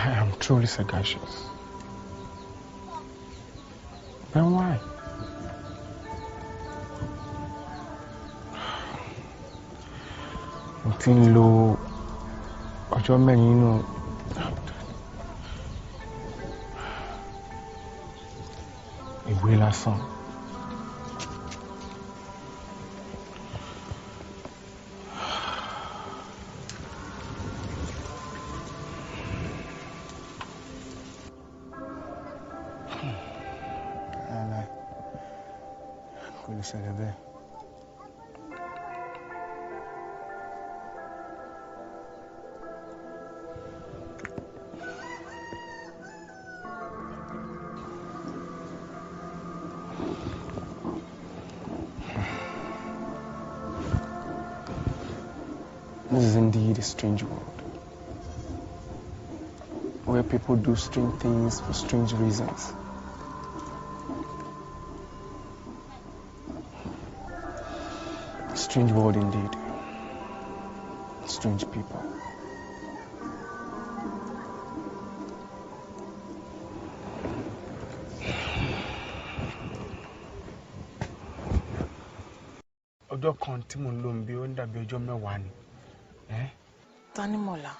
I am truly sagacious. Then why? Mo ti ń lo ọjọ́ mẹ́rin nínú ìwé lásán. Kò lè ṣẹlẹ̀ bẹ́ẹ̀. This is indeed a strange world, where people do strange things for strange reasons. Strange world indeed. Strange people. Ọjọ́ kan tí mo ń lò ń bí ó ń dàbí ọjọ́ mẹ́wàá ni. Tanimola,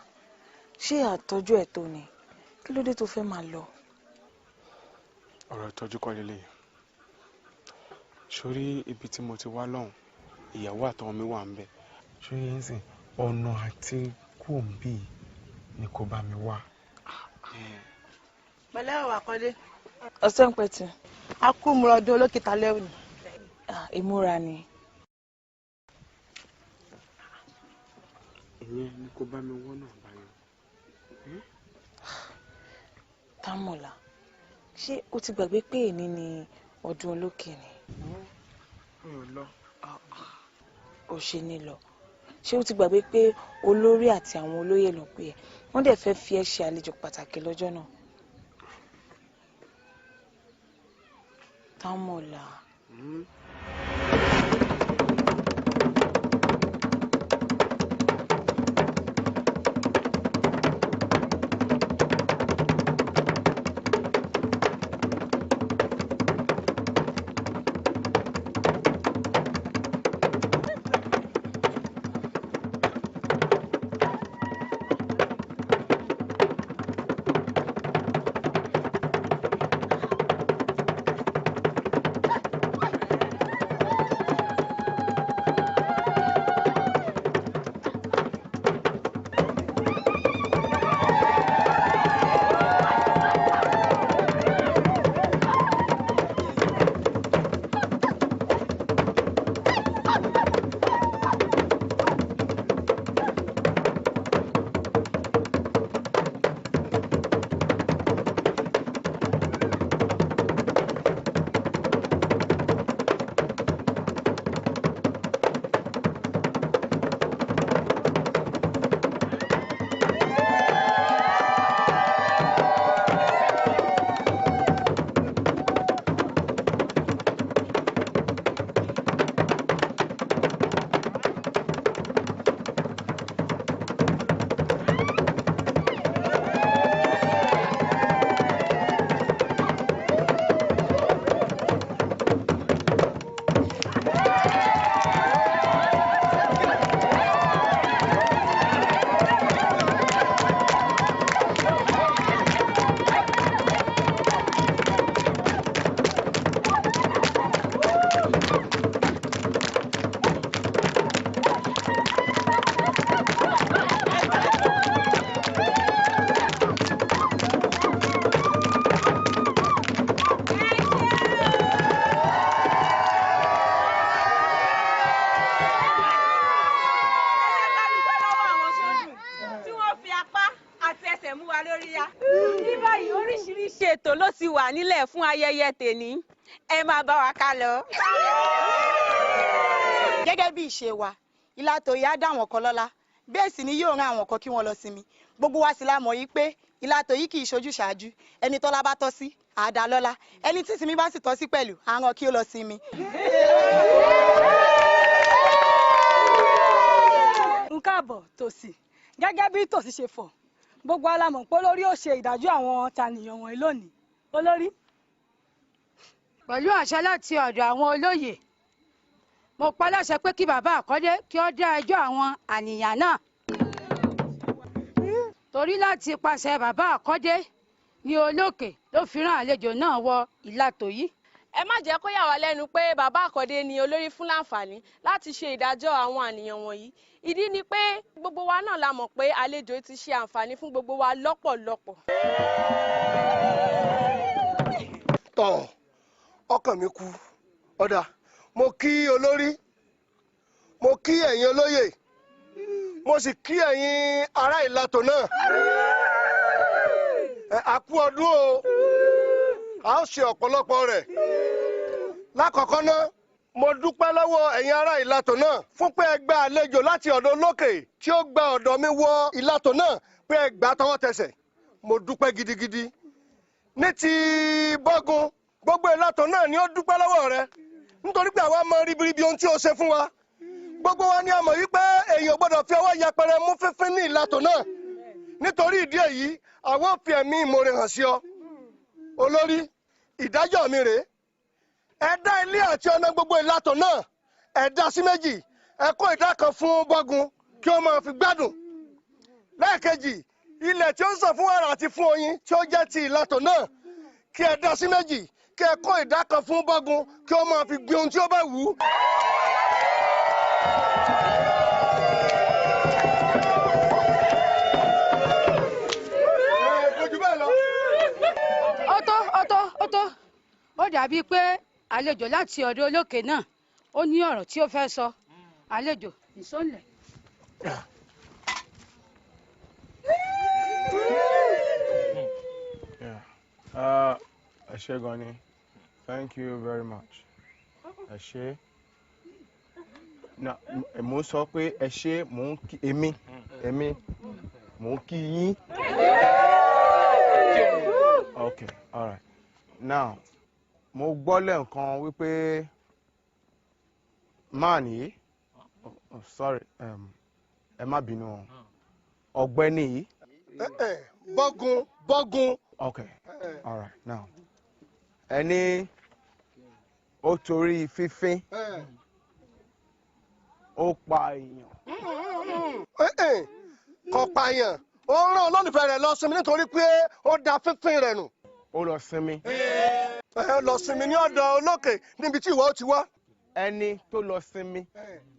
ṣé àtọ́jú ẹ̀ tó ni? Kí ló dé tó fẹ́ máa lọ? Ọ̀rọ̀ ìtọ́jú kọ́ lélẹ̀. Sórí ibi tí mo ti wá lọ́hùn, ìyàwó àtọmọ mi wà ńbẹ̀. Sórí yẹn sìn, ọ̀nà àti kúòmbì ni kò bá mi wá. Pẹ̀lẹ́ wà kọ́lé. Ọ̀sẹ̀ ń pẹ̀tì. A kú múra ọdún olókìta lẹ́wù ni. Ìmúra ni. Ìyẹn ni kò bá mi wọ́nà àbáyọ. Támọ̀lá, ṣé o ti gbàgbé pé èní ni ọdún olókè ni? Mi ò lọ. Ó ṣe ní lọ. Ṣé o ti gbàgbé pé olórí àti àwọn olóyè ló pè ẹ́? Wọ́n dẹ̀ fẹ́ fi ẹ́ ṣe àlejò pàtàkì lọ́jọ́ náà. Támọ̀lá. ètò ló ti wà nílẹ̀ fún ayẹyẹ tèní. Ẹ máa bá wa ká lọ. Gẹ́gẹ́ bí ìṣe wa, Ìlàtọ̀ yìí á dá àwọn kan lọ́lá. Bẹ́ẹ̀ sì ni yóò rán àwọn kan kí wọ́n lọ sinmi. Gbogbo wa sì la mọ̀ yìí pé Ìlàtọ̀ yìí kì í ṣojú ṣáájú. Ẹni tọ́lá bá tọ́ sí, á dá lọ́lá. Ẹni tí sinmi bá sì tọ́ sí pẹ̀lú, á rán kí ó lọ sinmi. Nkáàbọ̀ Tòsì. Gẹ́gẹ́ bí Tòsì ṣe fọ̀, gbogbo alamọ̀ pé olórí ó ṣe ìdájọ́ àwọn tànìyàn wọ̀nyí lónìí. Olórí. Pẹ̀lú àṣẹ láti ọ̀dọ̀ àwọn olóyè, mo pa láṣẹ pé kí bàbá Àkọ́dé kí ó dá ẹjọ́ àwọn ànìyàn náà. Torí láti pàṣẹ bàbá Àkọ́dé ni olókè ló fi rán àlejò náà wọ ìletò yìí. Ẹ má jẹ́ kó yà wá lẹ́nu pé bàbá Àkọ́dé ni olórí fún láǹfààní láti ṣe ìdájọ́ àwọn ànìyàn wọ̀nyí. Ìdí ni pé gbogbo wa náà la mọ̀ pé àlejò ti ṣe àǹfààní fún gbogbo wa lọ́pọ̀lọpọ̀. Tọ̀ ọkàn mi kú ọ̀dà mo kí olórí mo kí ẹ̀yin olóyè mo sì kí ẹ̀yin ará ìletò náà. A kú ọdún o a ó ṣe ọ̀pọ̀lọpọ̀ rẹ̀. Lákọ̀ọ́kọ́ náà mo dúpẹ́ lọ́wọ́ ẹ̀yin ará ìletò náà fún pé ẹ gba àlejò láti ọ̀dọ̀ olókè tí ó gba ọ̀dọ̀ mi wọ ìletò náà pé ẹ gbà tọwọ́ tẹsẹ̀. Mo dúpẹ́ gidigidi. Ní ti bọ́gun gbogbo ìletò náà ni ó dúpẹ́ lọ́wọ́ rẹ nítorí pé àwa mọ ribiribi ohun tí o ṣe fún wa. Gbogbo wa ni a mọ̀ wípé èèyàn gbọ́dọ̀ fi ọwọ́ yẹpẹrẹ mú fífín ní ìletò náà. Nítorí ìdí èyí àwọn ò fi ẹ̀mí ìmoore hàn sí ọ. Olórí, ìdájọ́ mi rèé. Ẹ dá ilé àti ọ̀nà gbogbo ìletò náà ẹ dá sí méjì. Ẹ kó ìdá kan fún bọ́gun kí ó máa fi gbádùn. Lẹ́ẹ̀kejì, ilẹ̀ tí ó ń sàn fún wàrà àti fún oyin tí ó jẹ́ ti ìletò náà kí ẹ dá sí méjì kí ẹ kó ìdá kan fún bọ́gun kí ó máa fi gbin ohun tí ó bá wù ú. Ó tó. Ó dàbí pé àlejò láti ọ̀dọ̀ olókè náà ó ní ọ̀rọ̀ tí ó fẹ́ sọ. Àlejò ìsọ̀nlẹ̀. Ashekun, thank you very much. Ashe. Now, mo sọ pé ẹ ṣé mo kí èmi mo kí yín. Okay, all right. Now, mo gbọ́ lẹ́ẹ̀kan wípé man yìí, sorry, ẹ má bínú ọ̀gbẹ́ni yìí. Bọ́gun. Okay, all right. Now, ẹni ó torí fífín ó pa èèyàn. Kò pààyàn ó rán olólùfẹ́ rẹ̀ lọ sinmi nítorí pé ó da fífín rẹ̀ nù. Ó lọ sinmi. Lọ sinmi ní ọ̀dọ̀ olókè níbi tí ìwọ ti wá. Ẹni tó lọ sinmi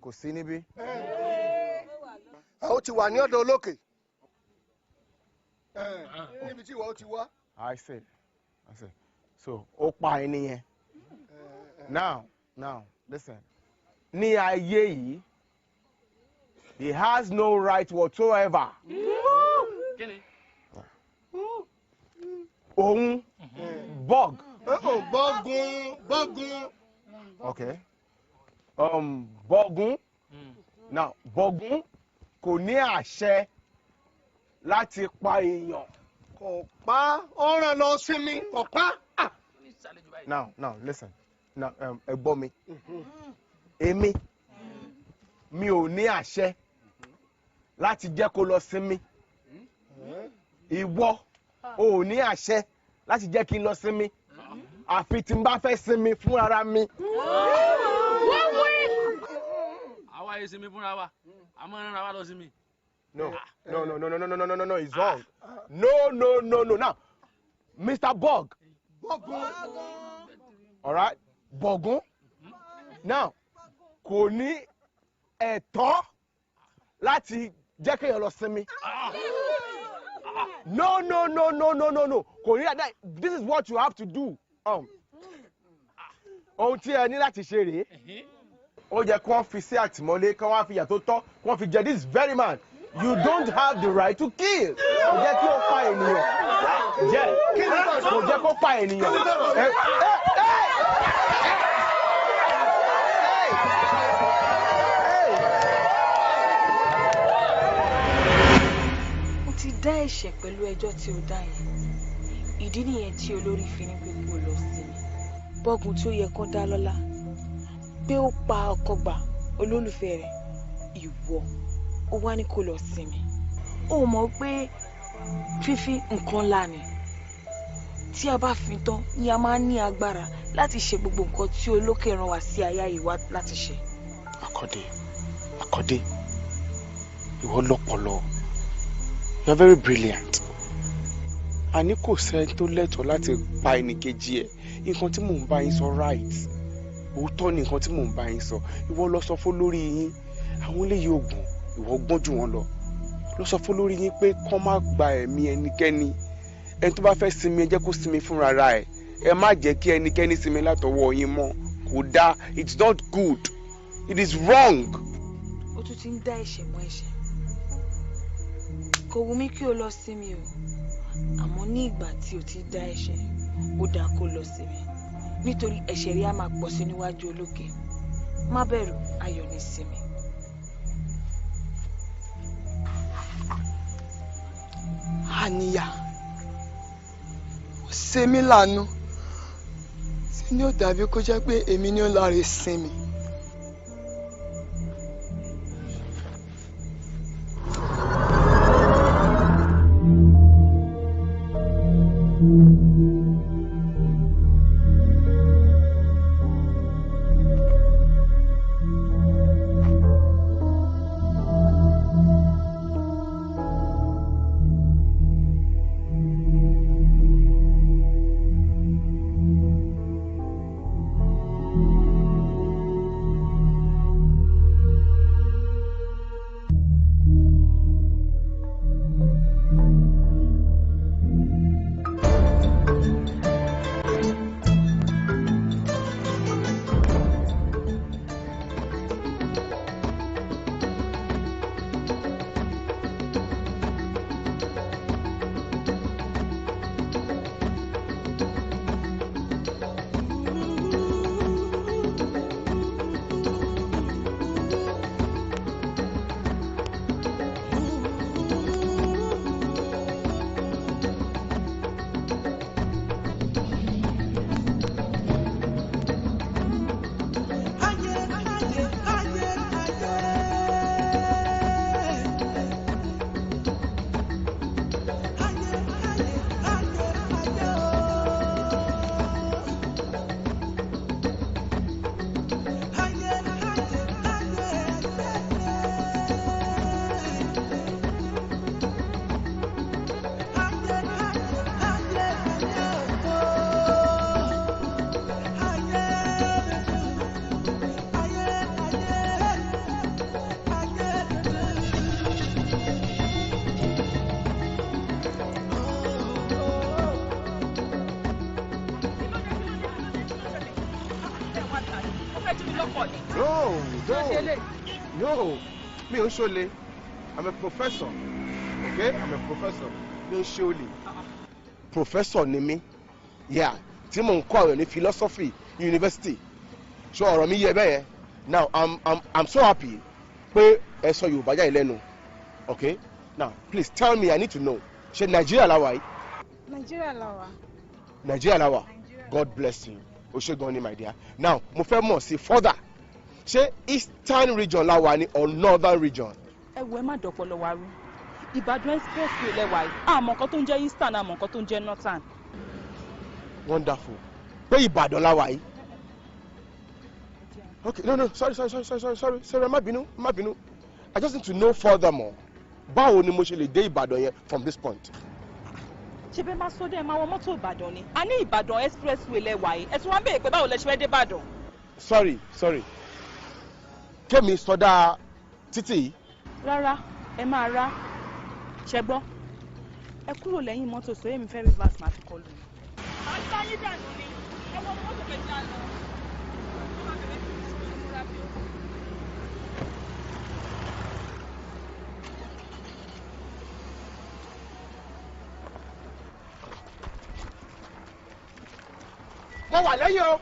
kò sí níbí. Ó ti wà ní ọ̀dọ̀ olókè níbi tí ìwọ ti wá. I see. So ó pa ẹni yẹn. Now, listen. Ní ayé yìí, he has no right whatsoever. Òun bug. Bọ́gun. Okay. Bọ́gun. Now, Bọ́gun kò ní àṣẹ láti pa èèyàn. Kò pa ó rán lọ sinmi kò pa. Now, listen. Now, ẹ gbọ́ mi. Èmi mi ò ní àṣẹ láti jẹ́ kó lọ sinmi. Ìwọ ò ní àṣẹ láti jẹ́ kí n lọ sinmi. Àfi tí n bá fẹ́ sinmi fún ara mi. Àwa yìí sinmi fúnra wa, a máa ń rán wa lọ sinmi. No, it's wrong. No. Now, Mr. Bog. All right, Bogun. Now, kò ní ẹ̀tọ́ láti jẹ́ kéèyàn lọ sinmi. No. Kò ní that. This is what you have to do. Ohun tí ẹ ní láti ṣe rèé. Ó yẹ kí wọ́n fi sí àtìmọ́lé kí wọ́n fi ìyà tó tọ́ kí wọ́n fi jẹ this very man. You don't have the right to kill. Kò jẹ́ kí ó pa ènìyàn. Kò jẹ́ kó pa ènìyàn. Ti dá ẹ̀ṣẹ̀ pẹ̀lú ẹjọ́ tí ó dá yẹn. Ìdí nìyẹn tí olórí fi ní pé kó lọ sinmi. Bọ́gun tí ó yẹ kán dá lọ́lá pé ó pa ọkọ gbà olólùfẹ́ rẹ̀ ìwọ ó wá ní kó lọ sinmi. Ó mọ̀ pé fífi nǹkan ńlá ni tí a bá fi tán ni a máa ní agbára láti ṣe gbogbo nǹkan tí olókè rán wa sí ayé yìí wá láti ṣe. Akode, ìwọ lọ́pọlọ. You are very brilliant. A ní kò sẹ́ni tó lẹ́tọ̀ọ́ láti pa ẹnìkejì ẹ̀. Nǹkan tí mò ń bá yín sọ right. Òótọ́ ni nǹkan tí mò ń bá yín sọ. Ìwọ lọ sọ fún lórí yín. Àwọn eléyìí ògùn, ìwọ gbọ́n jù wọ́n lọ. Lọ sọ fún lórí yín pé kó má gba ẹ̀mí ẹnikẹ́ni. Ẹni tó bá fẹ́ sinmi ẹ jẹ́ kó sinmi fúnra ra ẹ̀. Ẹ má jẹ́ kí ẹnikẹ́ni sinmi látọwọ́ yín mọ́. Kò dáa. It's not good. It is wrong. Ó tún ti ń dá ẹ̀ṣẹ̀ mọ́ ẹ̀ṣẹ̀. Kò wù mí kí o lọ sinmi o. Àmọ́ ní ìgbà tí o ti dá ẹ̀ṣẹ̀, ó dáa kó lọ sinmi. Nítorí ẹ̀ṣẹ̀ rí á máa pọ̀ sí níwájú olókè. Má bẹ̀rù, ayọ̀ ní sinmi. Àníyá, ó ṣe mí láàánú. Ṣé ni ó dàbí kó jẹ́ pé èmi ni ó lọ rè sinmi? No, me ò ṣọ̀lẹ. I'm a professor. Okay, I'm a professor. Mi ò ṣọ̀lẹ. Professor ni mí. Yeah, tí mò ń kọ́ àwọn ní philosophy university. So ọ̀rọ̀ mi yé bẹ́ẹ̀. Now I'm so happy pé ẹ sọ Yorùbá jáde lẹ́nu. Okay, now please tell me, I need to know. Ṣé Nigeria la wà yìí? Nigeria la wà. Nigeria la wà. God bless you. O ṣé gan ni my dear. Now mo fẹ́ mọ̀ sí further. Ṣé eastern region la wà ní or northern region? Ẹ wo ẹ má dọ̀pọ̀lọ̀ wa rú. Ìbàdàn expressway lẹ́wà yìí. Àmọ́ nǹkan tó ń jẹ́ eastern, àmọ́ nǹkan tó ń jẹ́ northern. Wonderful. Pé Ìbàdàn la wà yìí. Okay, no, sorry, má bínú. I just need to know furthermore. Báwo ni mo ṣe lè dé Ìbàdàn yẹn from this point? Ṣé bẹ́ẹ̀ máa sọ dé ẹ máa wọ mọ́tò Ìbàdàn ni? A ní Ìbàdàn expressway lẹ́wà yìí. Ẹ tún wá ń béèrè pé báwo lẹ ṣe fẹ́ dé Ìbàdàn? Sorry. Kémi sọdá títì yìí. Rárá, ẹ máa rá. Ṣẹ gbọ́. Ẹ kúrò lẹ́yìn mọ́tò sọ èmi fẹ́ reverse máa fi kọlù. Àgbá yín dànù ni. Ẹ wọ mọ́tò kẹta lọ. Mo wà lẹ́yìn o.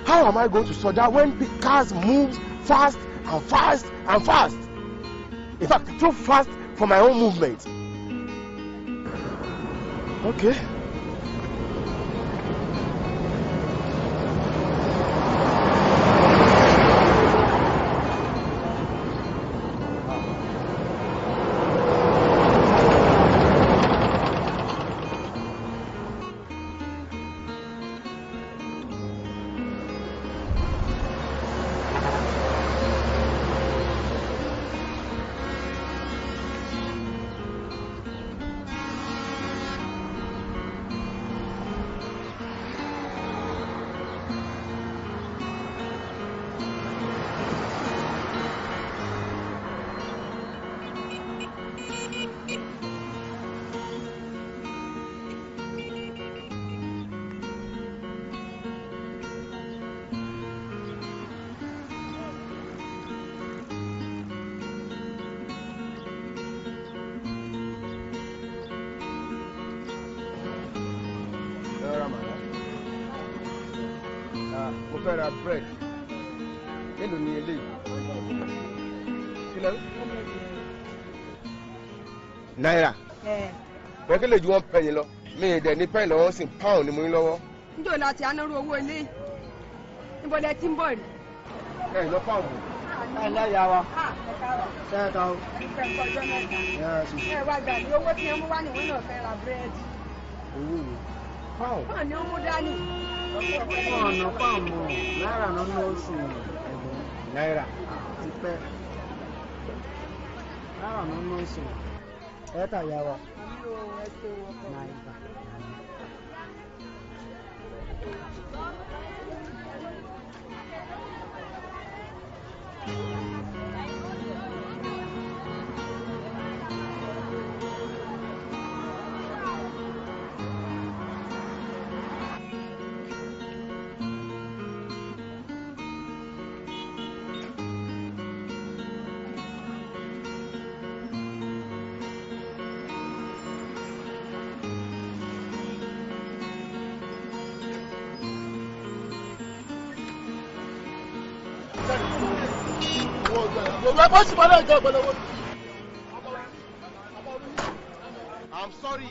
How am I going to Soda when cars move fast and fast and fast. In fact, too fast for my own movement. Okay. Mo fẹ́ ra bread. Èló ni eléyìí? Kí lẹ rí? Náírà. Bẹ́ẹ̀ kí lè ju 1 penny lọ. Mi ì dẹ̀ ní penny lọ́wọ́ sí pound ni mo ní lọ́wọ́. Njó láti anáró owó ilé. Níbo lẹ ti ń bọ̀ ni? Ẹ lọ pound. Ẹ lẹ́yà wa. Ṣé ẹ ta o? Ẹ wá gbàgbé owó tí ẹ mú wá nìwọ̀n náà fẹ́ ra búrẹ́dì. Owó mi. Pound. Wọ́n ní ó mú dání. Ọ̀nà pàmò náírà náà ní oṣù ẹ̀gbọ́n. Náírà. Ti pẹ́. Náírà náà ní oṣù. Ẹ tà yá wa. Náírà. I'm sorry.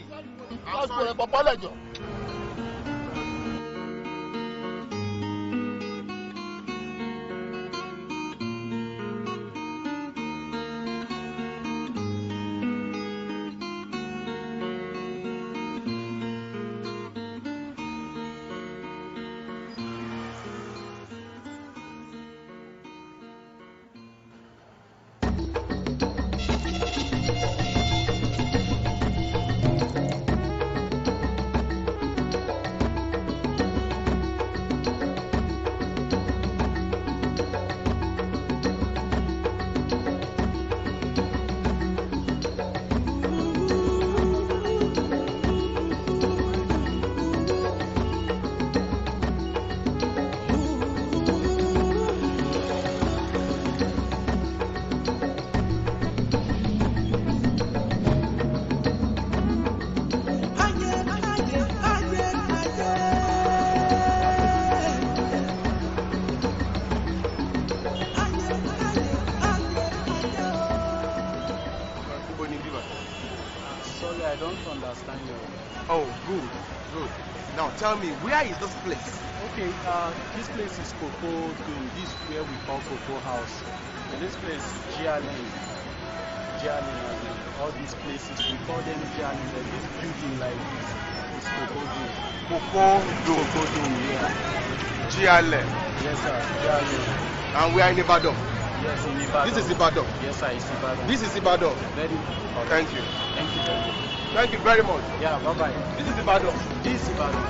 Tell me, where is this place? Okay, this place is Cocoa Dome. This is where we call Cocoa House. And this place is Jialin. All these places, we call them Jialin. There's this building like this. It's Cocoa Dome. Cocoa Dome, yeah. Jialin. Yes, sir, Jialin. And we are in Ibadan? Yes, in Ibadan. This is Ibadan? Yes, sir, it's Ibadan. This is Ibadan? Very good. Thank you. Thank you very much. Thank you very much. Yeah, bye-bye. This is Ibadan? This is Ibadan.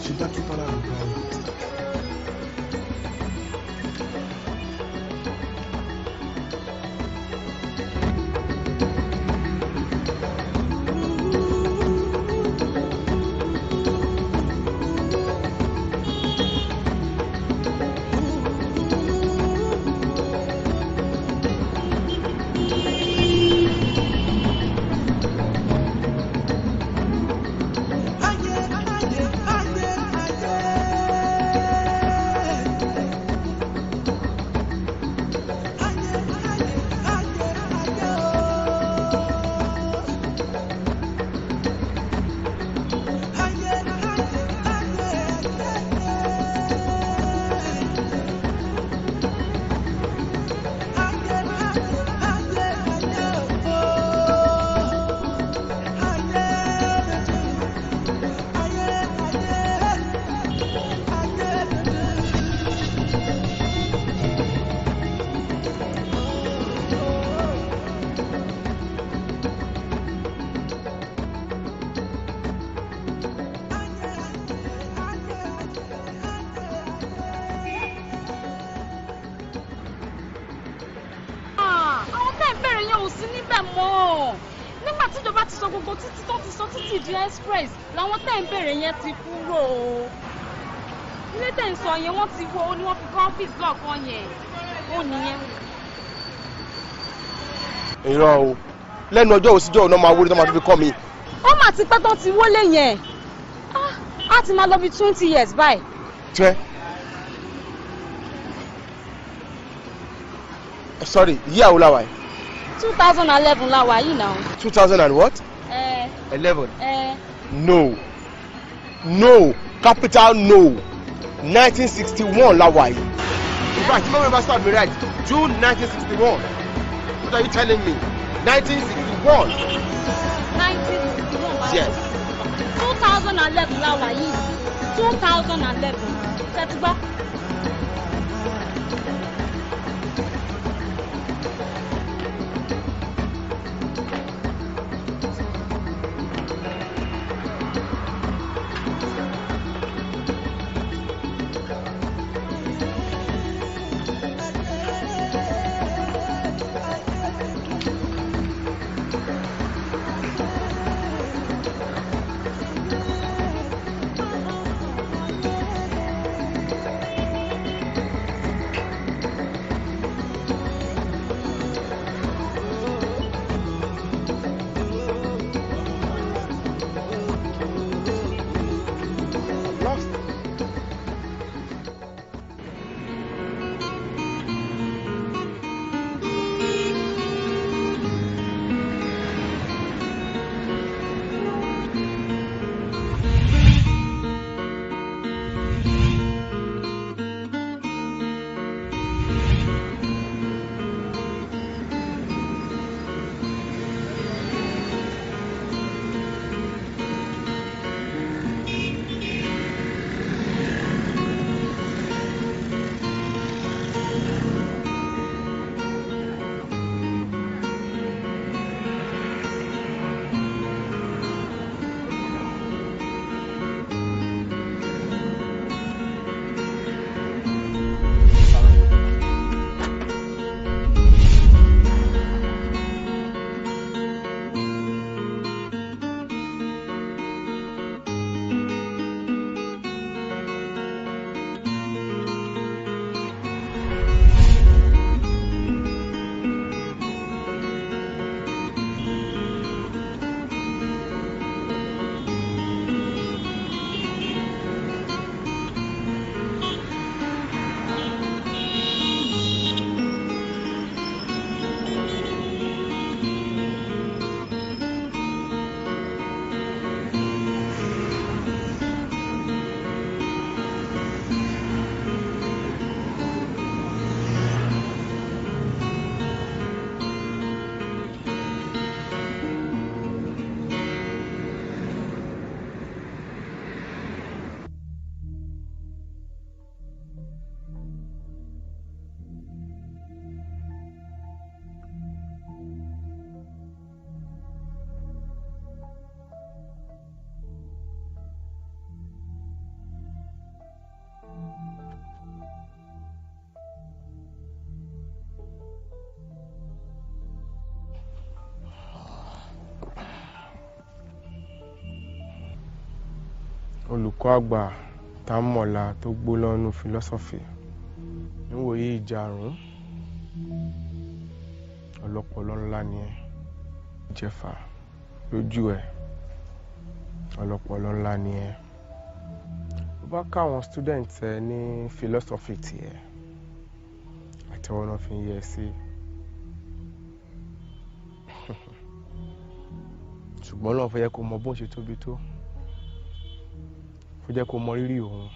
Ṣé dákítà lára ń bá ọ? síbẹ̀ mọ́. Nígbà tí ìjọba ti sọ gbogbo títí tó ti sọ títí di express làwọn tẹ̀ ń bèrè yẹn ti kúrò. Ilé tẹ̀ ń sọ yẹn wọ́n ti wo ni wọ́n fi kọ́ ọ́fíìsì lọ́ọ̀kan yẹn. Ó nìyẹn. Irọ́ o. Lẹ́nu ọjọ́ òsíjọ́ ọ̀nà máa wọlé tó máa fi kọ́ mi. Ó mà ti pẹ́ tó ti wọlé yẹn. Á ti máa lọ bí 20 years báyìí. Sorry, year wo la wà yìí? 2011 la wà yìí now. 2000 and what? 11. No, capital no. 1961 la wà yìí. In fact, if I remember start me right, June 1961. What are you telling me? 1961. 1961. Yes. 2011 la wà yìí. 2011. Ṣé ti gbọ́? Olùkọ́ àgbà Támọ̀lá tó gbó lọ́nu philosophy níwòye ìjàrún ọlọ́pọlọ ńlá ni ẹ jẹ́fà lójú ẹ ọlọ́pọlọ ńlá ni ẹ bó bá káwọn student ẹ ní philosophy tiẹ̀ àtẹwọ́ náà fi ń yẹ sí ṣùgbọ́n náà fẹ́ yẹ kó mọ bó ṣe tóbi tó ó jẹ́ kó mọ rírì òun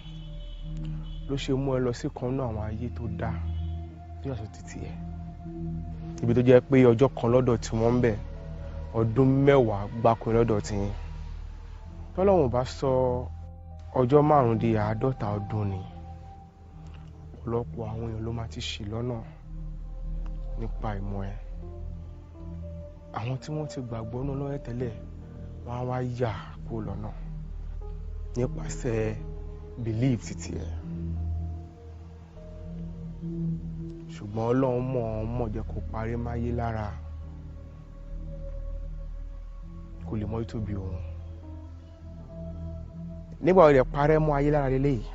ló ṣe mú ẹ lọ sí kan náà àwọn ayé tó dáa ní ọ̀sẹ̀ títí ẹ̀ ibi tó jẹ́ pé ọjọ́ kan lọ́dọ̀ tí wọ́n ń bẹ̀ ọdún 10 gbáko lọ́dọ̀ tí yín tọ́lọ́wọ̀n bá sọ ọjọ́ 5 di 50 ọdún ni ọ̀pọ̀lọpọ̀ àwọn èèyàn ló máa ti ṣì lọ́nà nípa ìmọ̀ ẹ̀ àwọn tí wọ́n ti gbàgbọ́ náà lọ́yẹ̀ tẹ́lẹ̀ wọ́n á wá yà kó lọ́nà nípasẹ̀ belief títí ẹ̀ ṣùgbọ́n Ọlọ́run mọ̀ jẹ́ kó parí máyé lára kò lè mọ ìtóbi òun nígbà wo lè parẹ́ mọ́ ayé lára lélẹ́yìí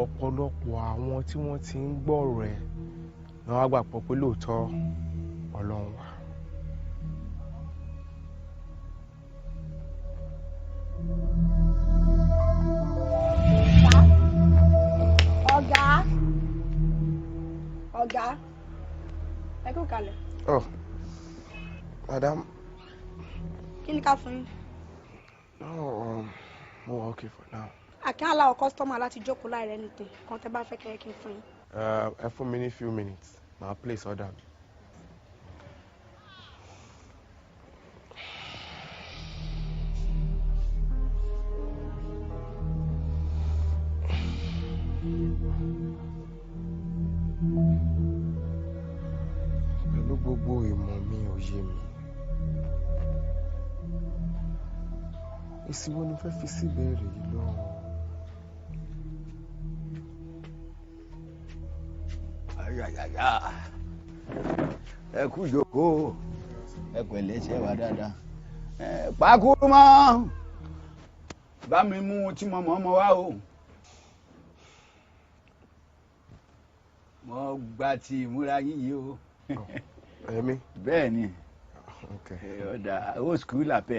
ọ̀pọ̀lọpọ̀ àwọn tí wọ́n ti ń gbọ́ ọ̀rọ̀ ẹ̀ ni wọ́n á gbà pọ̀ pé lóòótọ́ Ọlọ́run wà. Ọ̀gá ẹ kú kalẹ̀. Oh, madam. Kí ni ká fún yín? Oh, mo wà okay for now. Àkín aláwọ̀ kọ́sítọ́mà láti jókòó láì rẹ́ nìtẹ̀ kan tẹ́ bá fẹ́ kẹ́ kí n fún yín. Ẹ fún mi ní few minutes màá place order mi. Pẹ̀lú gbogbo ìmọ̀ mi òye mi èsì wo ni fẹ́ fi sí ìbéèrè yìí lọ́wọ́. Ayayaya ẹ kú ìjókòó ẹ pẹ̀lẹ́ ṣe wà dáadáa pàkúrú mọ́ bá mi mú tí mo mọ̀ ọmọ wa o mo gba ti ìmúra yíyí o ẹ̀mí bẹ́ẹ̀ ni ọ̀dà ó skul àpẹ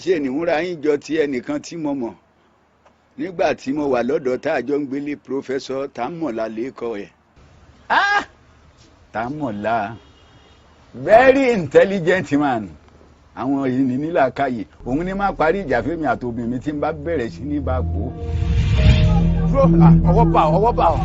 ṣe ìmúra yín jọ ti ẹnìkan tí mo mọ̀ nígbà tí mo wà lọ́dọ̀ tá a jọ ń gbélé pírọfẹ́sọ̀ Támọ̀lá lẹ́kọ̀ọ́ ẹ̀. Támọ̀lá very intelligent man àwọn yìí ní nílàkàyè òun ní má parí ìjà fẹ́mi àtòbìnrin mi tí ń bá bẹ̀rẹ̀ sí ní bá gbó. ọwọ́ bá ọ.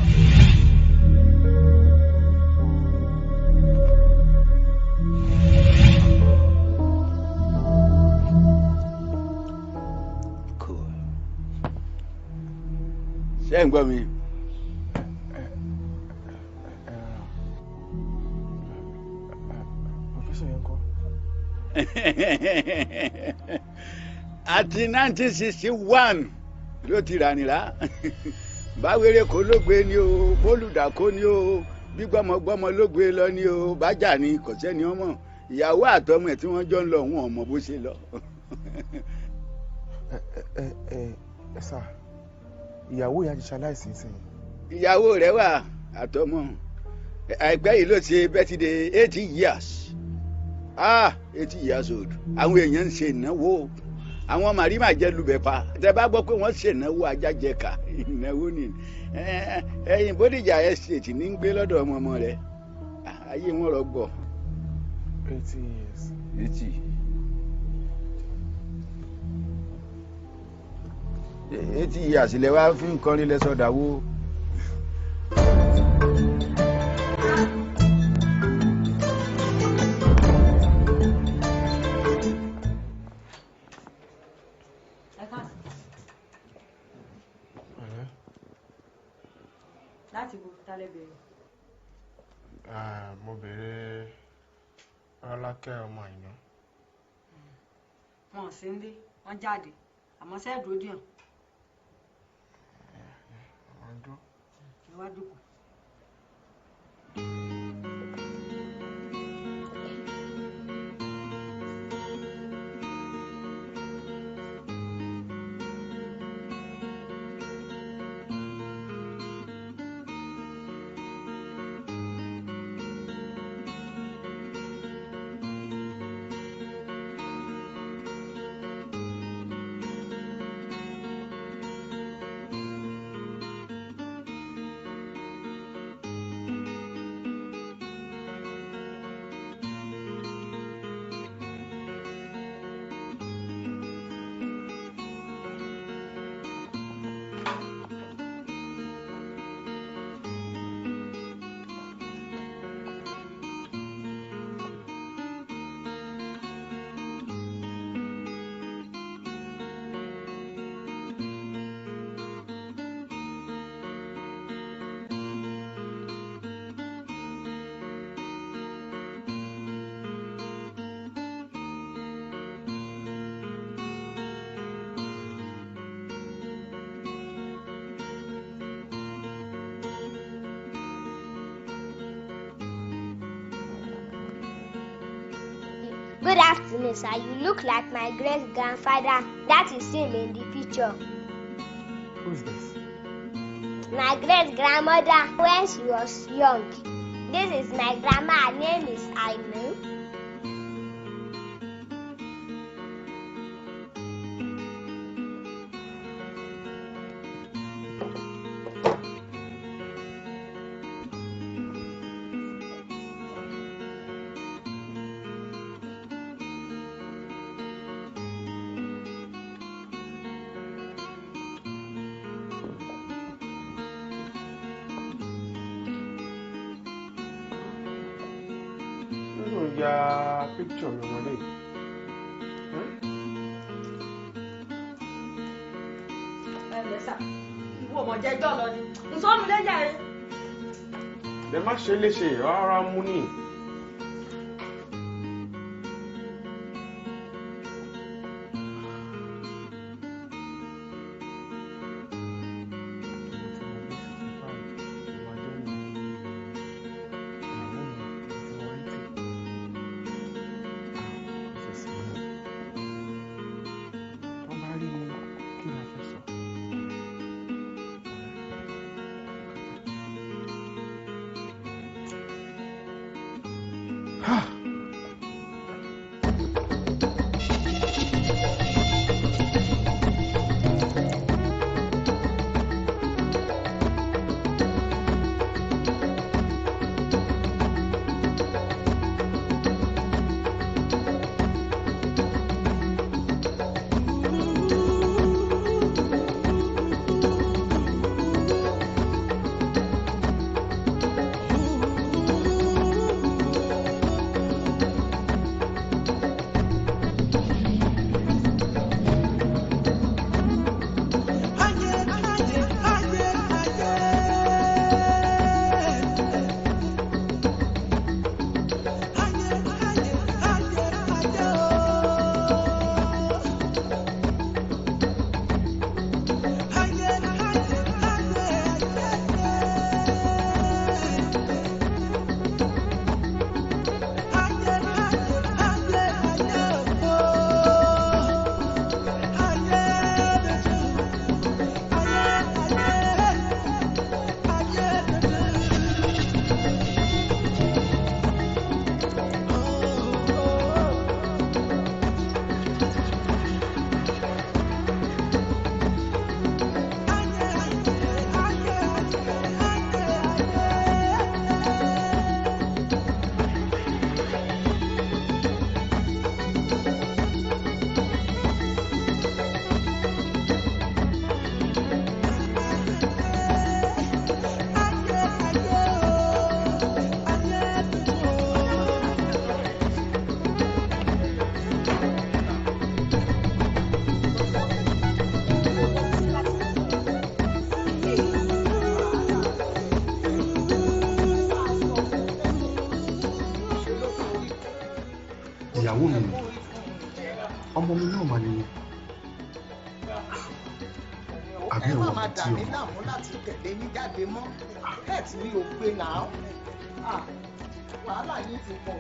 ṣé ń gbọ́ mi. àti 1961 ló ti rà nìlá báwéré kó ló gbé ni o bólúdàkó ni o bí gbọmọgbọmọ ló gbé lọ ni o bájà ni kò sẹ́ni ọmọ ìyàwó àtọmọ ẹ̀ tí wọ́n jọ ń lọ wọn ọmọ bó ṣe lọ. ẹ sá ìyàwó ìyá ti ṣaláìsí sìn. ìyàwó rẹ̀ wà àtọmọ àìpẹ́ yìí ló ṣe birthday 80 years 80 years old àwọn èèyàn ń ṣe ìnáwó àwọn màrímà jẹ́ lùbẹ̀pà tẹ bá gbọ́ pé wọ́n ṣe ìnáwó ajájẹka ìnáwó ni ẹ̀yìn Bódìjà estate ní ń gbé lọ́dọ̀ ọmọ rẹ̀ ayé wọn rọgbọ. 80 years. 80. 80 years lẹ wá fi ń kọrin lẹ́sọ̀dáwó. láti wo tálẹ̀ bẹ̀rẹ̀. mo bèrè Ọlákẹ́ ọmọ Àìná. wọn ò sí nílé wọn jáde àmọ́ sẹ́ẹ̀dúró díẹ̀. iwájú kù. Good afternoon, sir. You look like my great-grandfather. That is him in the picture. Who's this? My great-grandmother when she was young. This is my grandma. Her name is Ainu. Ya picture mi wọlé. Lẹ́sà, ìwọ ọmọ jẹjọ́ lọ ni. Nsọ́nu lẹ́jà rẹ̀. Lẹ má ṣe léṣe rárá mú ní. Ìyàwó mi ni ọmọ mi náà mà nìyẹn. Àbí ẹ má ọmọ máa mi dà tí mí o. láàmú láti tẹ̀lé yín jáde mọ́ bẹ́ẹ̀ tí mi ò gbé náà wàhálà yín ti pọ̀.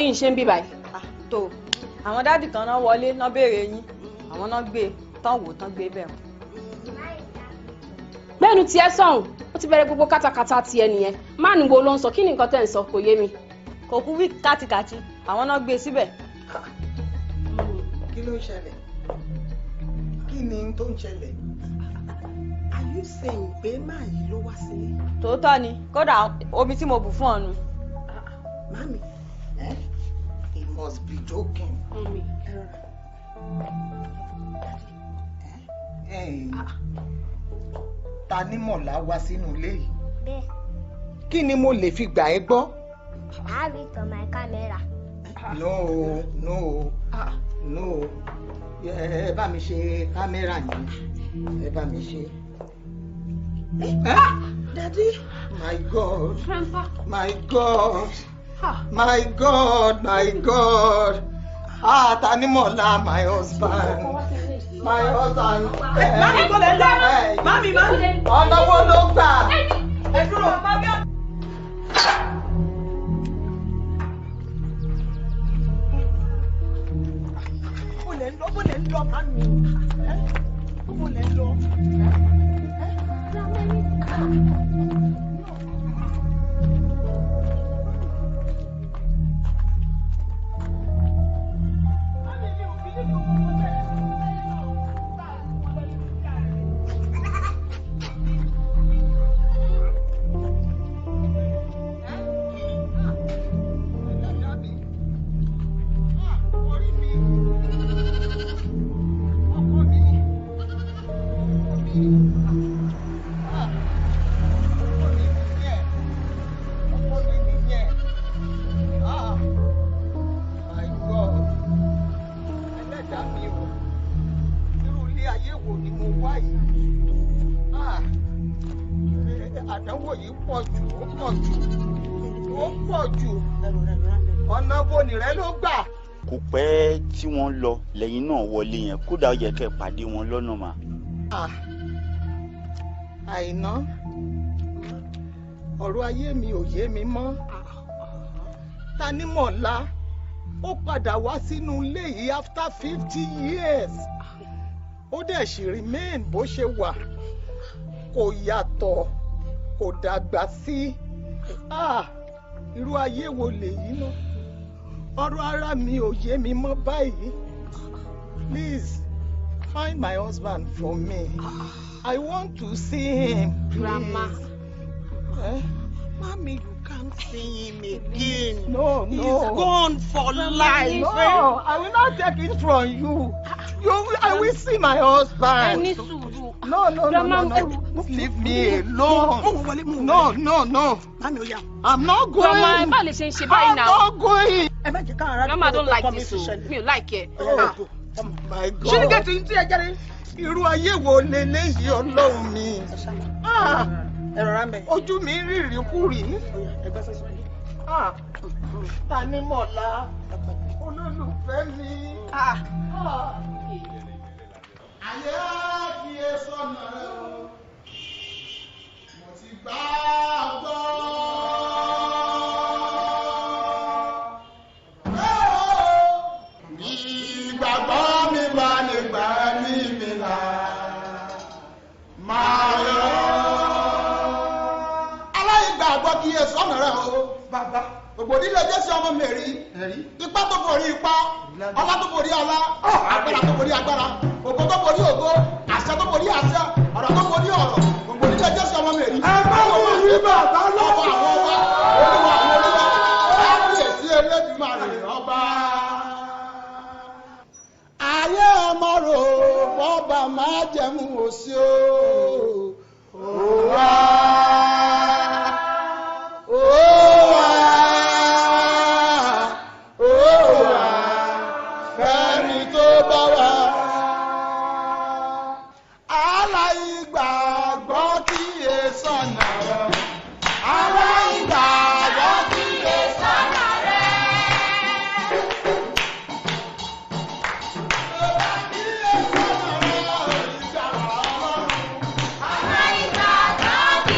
Yìí ń ṣe ń bí báyìí. tó àwọn dádì kan náà wọlé náà béèrè yín àwọn náà gbé tán wò tán gbé bẹ́ẹ̀. gbẹ́nu tiẹ̀ sọ̀hún ó ti bẹ̀rẹ̀ gbogbo kátàkátà tiẹ̀ nìyẹn máàlù wo ló ń sọ kí ni nǹkan tẹ̀ ń sọ kò yé mi. kò kú wí kátikàti àwọn náà gbé síbẹ̀. kí ló ń ṣẹlẹ̀. kí ni tó ń ṣẹlẹ̀? Are you saying pé máa yìí ló wá sílé? Tòótọ́ ni, kódà omi tí mo bù fún ọ̀nù. Mami, he must be joking. Ta ni mọ̀lá wá sínú ilé yìí? Bẹ́ẹ̀. Kí ni mo lè fi gbà ẹ́ gbọ́? I have it on my camera. No. Ẹ bá mi ṣe kámẹ́rà yẹn. Ẹ bá mi ṣe. Daddy. My God. Grandpa. My God. My God. Tanimola, my husband. My husband. Mami, kò lè lọ. Mami. Ọ̀nà wo ló gbà? Ẹ dúró, mami. Bó lè lọ, mami. Bó lè lọ. Àdánwò yìí pọ̀ jù. Ọ̀nà bo nìrẹ ló gbà? Kò pẹ́ tí wọ́n lọ lẹ́yìn náà wọlé yẹn kódà ó yẹ kẹ́ pàdé wọn lọ́nà mà. Àìná, ọ̀rọ̀ ayé mi ò yé mi mọ́. Tanimola ó padà wá sínú ilé yìí after 50 years. Ó dẹ̀ ṣì remain bó ṣe wà. Kò yàtọ̀, kò dàgbà sí. Irú ayé wo lèyí náà? Ọ̀rọ̀ ara mi ò yé mi mọ́ báyìí. Please find my husband for me. I want to see him. Grandma. Mommy, you can't see him again. No. He's gone for life. No, I will not take it from you. I will see my husband. No. Leave me alone. No. I'm not going. Grandma, I'm not going. Grandma don't like this. Me like it. My God. Irú ayé wo leléyìí Ọlọ́run mi? Ojú mi rí ìrìkúrì. Tanimola, olólùfẹ́ mi. Ayé kí ẹ sọ̀nà rẹ̀ o, mo ti gbàgbọ́. Ìgbàgbọ́ mi bá lè gbà mí mi là, máa yọ. Aláìgbàgbọ́ kí ẹ sọ̀nà rẹ̀ o, bàbá. Gbogbo nílé Jésù ọmọ mẹ́rí, ipá tó borí ipá, ọlá tó borí ọlá, agbára tó borí agbára, ògo tó borí ògo, àṣẹ tó borí àṣẹ, ọ̀rọ̀ tó borí ọ̀rọ̀, gbogbo nílé Jésù ọmọ mẹ́rí. Ẹ bá mi rí bàbá lọ́wọ́ àwọn ọba, olúwa àwọn olúwa, kábíyèsí Elédùmarè ọba. Ayé ọmọ rò bọ́ba máa jẹun òsì o. Fẹ́ni tó bá wà. Aláìgbàgbọ́ kí ẹ sọ̀nà rẹ̀. Aláìgbàgbọ́ kí ẹ sọ̀nà rẹ̀. Aláìgbàgbọ́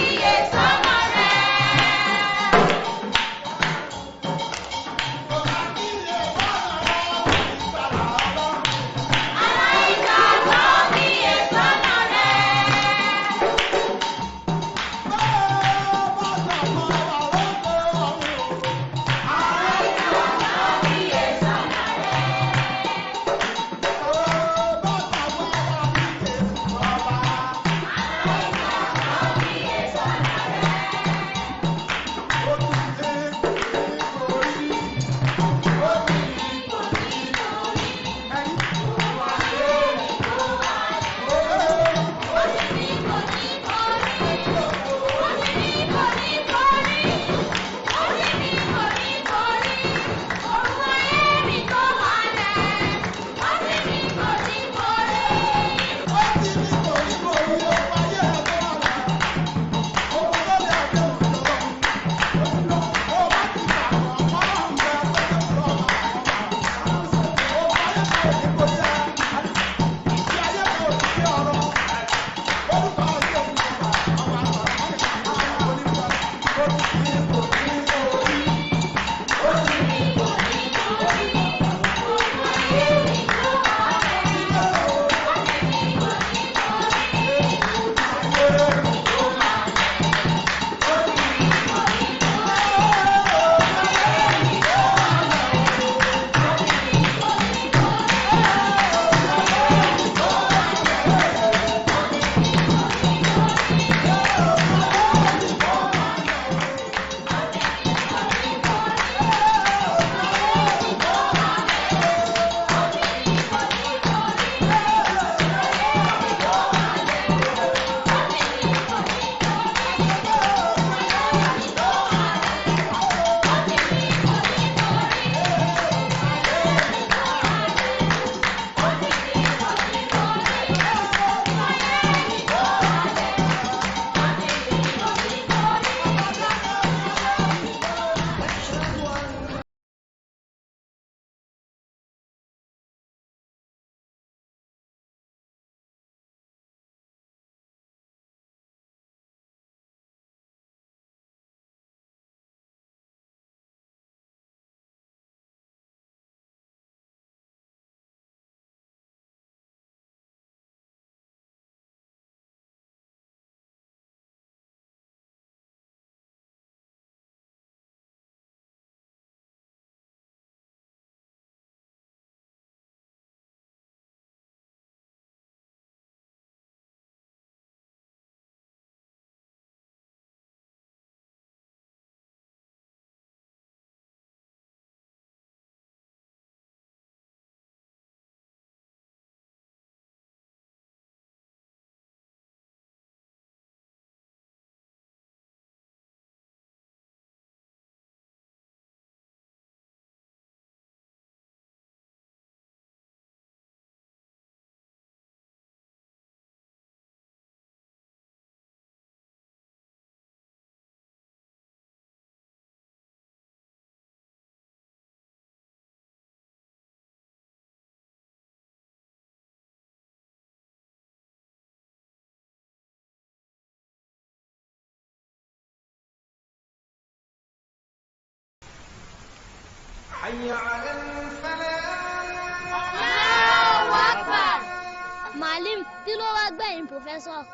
Malim, kí ló wá gbẹ̀yìn Professor?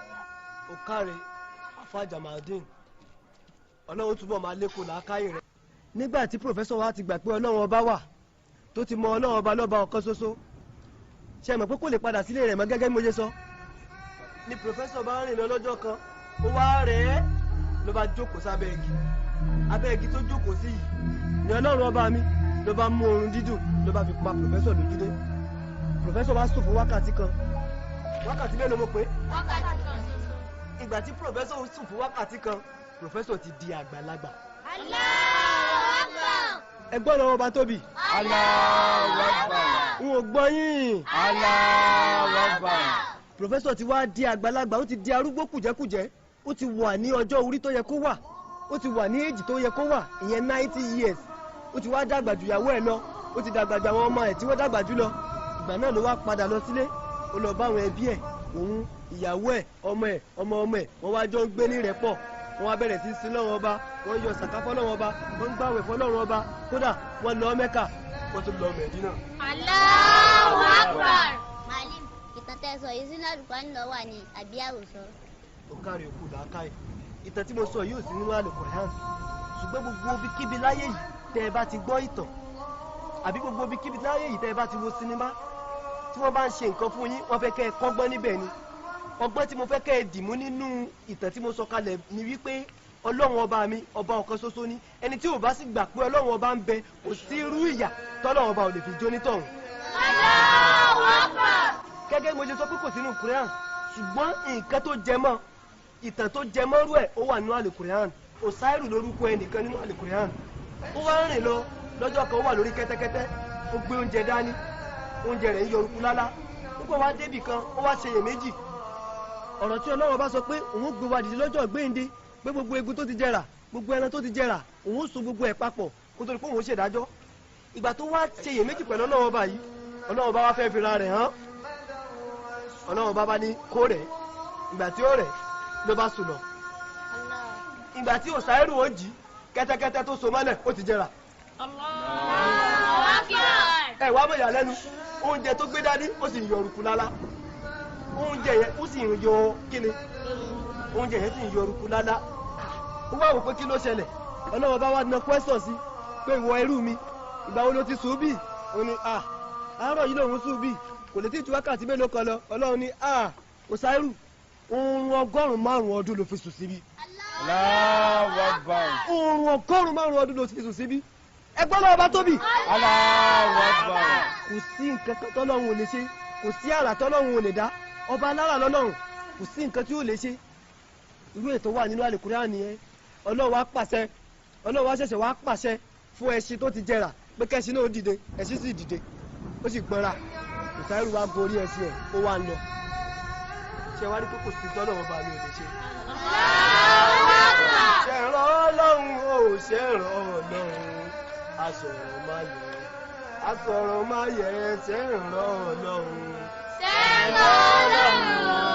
Ó káre, Afa Jamadin. Ọlọ́run túbọ̀ máa lékún làákàyè rẹ̀. Nígbà tí Professor wa ti gbà pé Ọlọ́run ọba wà, tó ti mọ Ọlọ́run ọba lọ́ba ọ̀kan ṣoṣo, ṣe mọ̀ pé kò lè padà sílé rẹ̀ mọ́ gẹ́gẹ́ bí mo ṣe sọ. Ni Professor bá rìn lọ lọ́jọ́ kan, ó wá rẹ̀ ẹ́ ló bá jókòó sábẹ́ igi. Abẹ́ igi tó jókòó sí yìí ni Ọlọ́run ọba mi ló bá mú oorun dídùn ló bá fi pa Professor lójúdé. Professor wá sùn fún wákàtí kan. Wákàtí mélòó mo pé? Wákàtí kan ṣoṣo. Ìgbà tí Professor sùn fún wákàtí kan, Professor ti di àgbàlagbà. Allahu Akbar. Ẹgbọ́n lọ́wọ́ bá tóbi. Allahu Akbar. N ò gbọ́ yín. Allahu Akbar. Professor ti wá di àgbàlagbà, ó ti di arúgbó kùjẹ́kùjẹ́, ó ti wà ní ọjọ́ orí tó yẹ kó wà, ó ti wà ní èjì tó yẹ kó wà, ìyẹn 90 years. Ó ti wá dàgbà jù ìyàwó ẹ̀ lọ, ó ti dàgbà jù àwọn ọmọ ẹ̀ tí wọ́n dàgbà jù lọ. Ìgbà náà ló wá padà lọ sílé, ó lọ bá àwọn ẹbí ẹ̀, òun, ìyàwó ẹ̀, ọmọ ẹ̀, ọmọ ẹ̀, wọ́n wá jọ ń gbé ní ìrẹ́pọ̀. Wọ́n wá bẹ̀rẹ̀ sí sin lọ́wọ́ ọba, wọ́n yọ sàká fọ́lọ́wọ́ ọba, wọ́n ń gbàwẹ̀ fọ́lọ́wọ́ ọba, kódà wọ́n lọ Mẹ́kà, wọ́n tún lọ Mẹ̀dínà. Allahu Akbar. Malim, ìtàn tẹ́ sọ yìí sínú Al-Qur'an ló wà ní àbí àròsọ? Ó kárí òkú làákàyè. Ìtàn tí mo sọ yìí ò sí nínú Al-Qur'an. Ṣùgbọ́n gbogbo ibikíbi láyé yìí tẹ́ ẹ bá ti gbọ́ ìtàn, àbí gbogbo ibikíbi láyé yìí tẹ́ ẹ bá ti wo sinimá, tí wọ́n bá ń ṣe nǹkan fún yín, wọ́n fẹ́ kẹ́ ẹ kọ́gbọ́n níbẹ̀ ni. Ọgbọ́n tí mo fẹ́ kẹ́ ẹ dìmú nínú ìtàn tí mo sọ kalẹ̀ ni wípé Ọlọ́run ọba mi, ọba ọ̀kan ṣoṣo ni. Ẹni tí ò bá sì gbà pé Ọlọ́run ọba ń bẹ, kò sí irú ìyà tọ́lọ́run ọba ò lè fi jó nítọ̀hún. Allahu Akbar. Gẹ́gẹ́ mo ṣe sọ pé kò sínú Quran, ṣùgbọ́n nǹkan tó jẹ mọ́, ìtàn tó jẹ mọ́rú ẹ̀ ó wà nínú Al-Qur'an. Òsáìrù lórúkọ ẹnìkan nínú Al-Qur'an. Ó wá rìn lọ lọ́jọ́ kan, ó wà lórí kẹ́tẹ́kẹ́tẹ́, ó gbé oúnjẹ dání, oúnjẹ rẹ̀ ń yọ orúkú lálá. Nígbà wá débì kan, ó wá ṣe iyèméjì. Ọ̀rọ̀ tí Ọlọ́run bá sọ pé òun gbé wa dìde lọ́jọ́ gbéǹde, pé gbogbo egun tó ti jẹrà, gbogbo ẹran tó ti jẹrà, òun so gbogbo ẹ̀ papọ̀ kó tó di pé òun ṣèdájọ́. Ìgbà tó wá ṣe iyèméjì pẹ̀lú Ọlọ́run ọba yìí, Ọlọ́run bá wá fẹ́ fira rẹ̀ hàn. Ọlọ́run bá ní kó rẹ̀. Ìgbà tí ó rẹ̀ ló bá sùn lọ. Ìgbà tí Òsáìrù ó jí, kẹ́tẹ́kẹ́tẹ́ tó so mọ́lẹ̀ ó ti jẹrà. Ẹ wá mọ̀ ìyàlẹ́nu, oúnjẹ tó gbé dání ó sì ń yọ orúkú lálá. Oúnjẹ yẹn ó sì ń yọ kíni? Oúnjẹ yẹn sì ń yọ orúkú lálá. Ó wá wò pé kí ló ṣẹlẹ̀? Ọlọ́run bá wá na question sí pé ìwọ ẹrú mi, ìgbà wo ló ti sùn bí? Ó ní àárọ̀ yìí lòun sùn bí, kò lè tí ju wákàtí mélòó kan lọ. Ọlọ́run ní Òsáìrù, oorun 105 ọdún ló fi sùn síbí. Allahu Akbar. Oorun 105 ọdún ló fi sùn síbí. Ẹgbọ́n náà bá tóbi. Allahu Akbar. Kò sí nǹkan kan tọ́lọ́run ò lè ṣe, kò sí àrà tọ́lọ́run ò lè dá. Ọba alára lọ́lọ́run, kò sí nǹkan tí ó lè ṣe. Irú ètò wà nínú Al-Qur'an nìyẹn. Ọlọ́run wá pàṣẹ, Ọlọ́run wá ṣẹ̀ṣẹ̀ wá pàṣẹ fún ẹṣin tó ti jẹrà pé kẹ́ṣin náà dìde, ẹṣin sì dìde, ó sì gbọ́nra. Òsáìrù wá gorí ẹṣin ẹ̀, ó wá ń lọ. Ṣé wá rí pé kò sí tọ́lọ́run ọba mi ò lè ṣe? Ṣẹ̀ràn Ọlọ́run ò ṣẹ̀ràn Ọlọ́run, asọ̀rọ̀ máa yẹ, asọ̀rọ̀ máa yẹ, ṣẹ̀ràn Ọlọ́run. Ṣẹ̀ràn Ọlọ́run.